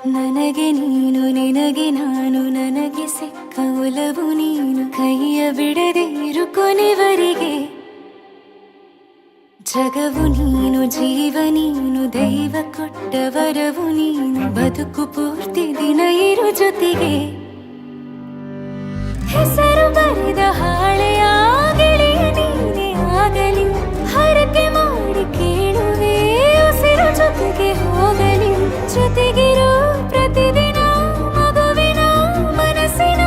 ನನಗೆ ನೀನು ನಿನಗೆ ನಾನು ನನಗೆ ಸಿಕ್ಕ ಒಲವು ನೀನು ಕೈಯ ಬಿಡದೆ ಇರು ಕೊನೆವರೆಗೆ ಜಗವು ನೀನು ಜೀವ ನೀನು ದೈವ ಕೊಟ್ಟ ವರವು ನೀನು ಬದುಕು ಪೂರ್ತಿ ದಿನ ಇರು ಜೊತೆಗೆ ಹೆಸರು ಬರೆದ ಹಾಳೆಯ ಗೆಳೆಯ ನೀನೇ ಆಗಲಿ ಹರಕೆ ಮಾಡಿ ಕೇಳುವೆ ಉಸಿರು ಜೊತೆಗೆ ಹೋಗಲಿ ಜೊತೆಗಿರೋ ಪ್ರತಿದಿನ ಮಗುವಿನ ಮನಸ್ಸಿನ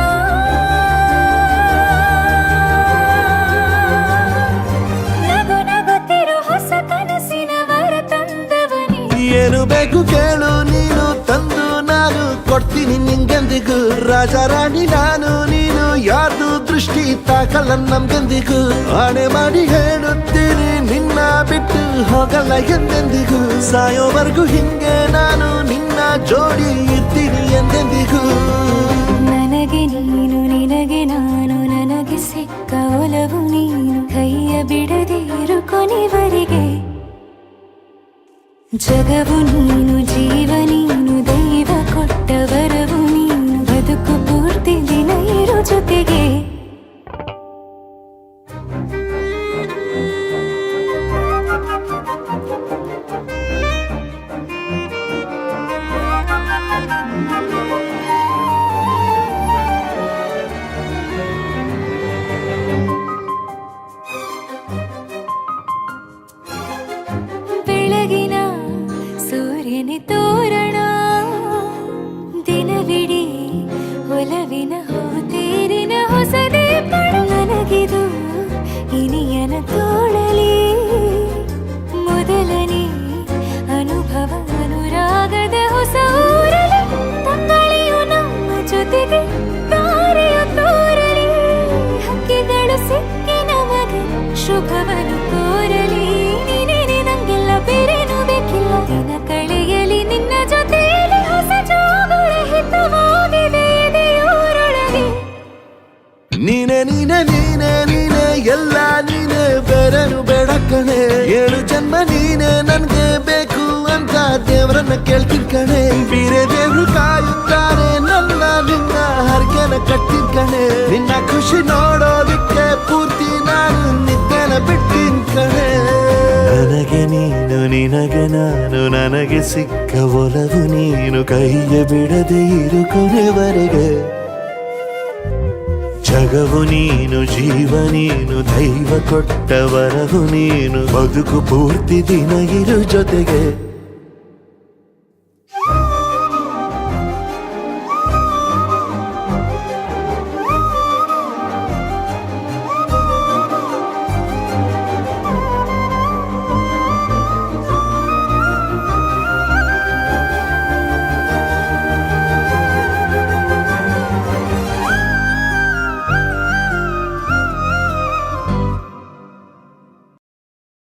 ನಗು ನಗುತ್ತಿರೋ ಹೊಸ ಕನಸಿನ ವರ ತಂದವನೇ ಏನು ಬೇಕು ಕೇಳು ನೀನು ತಂದು ನಾನು ಕೊಡ್ತೀನಿ ನಿಂಗೆಂದಿಗೂ ರಾಜ ರಾಣಿ ನಾನು ನೀನು ಯಾರ್ದು ದೃಷ್ಟಿ ತಾಕಲ್ಲ ನಮ್ಗೆಂದಿಗೂ ಆಣೆ ಮಾಡಿ ಹೇಳುತ್ತೀನಿ ನಿನ್ನ ಬಿಟ್ಟು ಹೋಗಲ್ಲ ಎಂದೆಂದಿಗೂ ಸಾಯೋವರೆಗೂ ಹಿಂಗೆ ನಾನು ನಿನ್ನ ಜೋಡಿ ಇರ್ತೀನಿ ಎಂದೆಂದಿಗೂ ನನಗೆ ನೀನು ನಿನಗೆ ನಾನು ನನಗೆ ಸಿಕ್ಕ ಒಲವು ನೀನು ಕೈಯ ಬಿಡದೆ ಇರು ಕೊನೆವರೆಗೆ ಜಗವು ನೀನು ಜೀವ ನೀನು ದೈವ ಕೊಟ್ಟ ವರವು ನೀನು ಬದುಕು ಪೂರ್ತಿ ದಿನ ಇರು ಜೊತೆಗೆ ಬೆಳಗಿನ ಸೂರ್ಯನ ತೋರಣ ದಿನವಿಡೀ ಒಲವಿನ ಹೋತೇರಿನ ಹೊಸದೇ ಪಡ ನನಗಿದು ಇನಿಯನ ತೋಳಲಿ ಮೊದಲನೇ ಅನುಭವ ಅನುರಾಗದ ಹೊಸ ಊರಲಿ ತಂಗಳಿಯು ನಮ್ಮ ಜೊತೆಗೆ ತಾರೆಯು ತೋರಲಿ ಹಕ್ಕಿಗಳು ಸಿಕ್ಕಿ ನಮಗೆ ಶುಭವನ್ನು ಕೋರಲಿ ನೀನೇ ನಂಗೆಲ್ಲ ಬೇರೇನು ಬೇಕಿಲ್ಲ ದಿನ ಕಳೆಯಲಿ ನಿನ್ನ ಜೊತೆಯಲ್ಲಿ ಹೊಸ ಜೋಗುಳ ಹಿತವಾಗಿದೆ ಎದೆಯೂರೊಳಗೆ ನೀನೆ ನೀನೆ ನೀನೆ ನೀನೆ ಎಲ್ಲ ನೀನೆ ಬೇರೆನು ಬೇಡ ಕಣೆ ಏಳು ಜನ್ಮ ನೀನೆ ನನ್ಗೆ ಬೇಕು ಅಂತ ದೇವರನ್ನ ಕೇಳ್ತೀನಿ ಕಣೆ ಬೇರೆ ದೇವ್ರು ಕಾಯುತ್ತಾರೆ ನನ್ನ ನಿನ್ನ ಹರ್ಗೆನ ಕಟ್ಟಿನ ಕಣೆ ನಿನ್ನ ಖುಷಿ ನೋಡೋದಿಕ್ಕೆ ಪೂರ್ತಿ ನಾನು ನಿದ್ದೆನ ಬಿಟ್ಟಿನ ಕಣೆ ನನಗೆ ನೀನು ನಿನಗೆ ನಾನು ನನಗೆ ಸಿಕ್ಕ ಒಲವು ನೀನು ಕೈಯ ಬಿಡದೆ ಇರು ಕೊನೆವರೆಗೆ ಜಗವು ನೀನು ಜೀವ ನೀನು ದೈವ ಕೊಟ್ಟ ವರವು ನೀನು ಬದುಕು ಪೂರ್ತಿ ದಿನ ಇರು ಜೊತೆಗೆ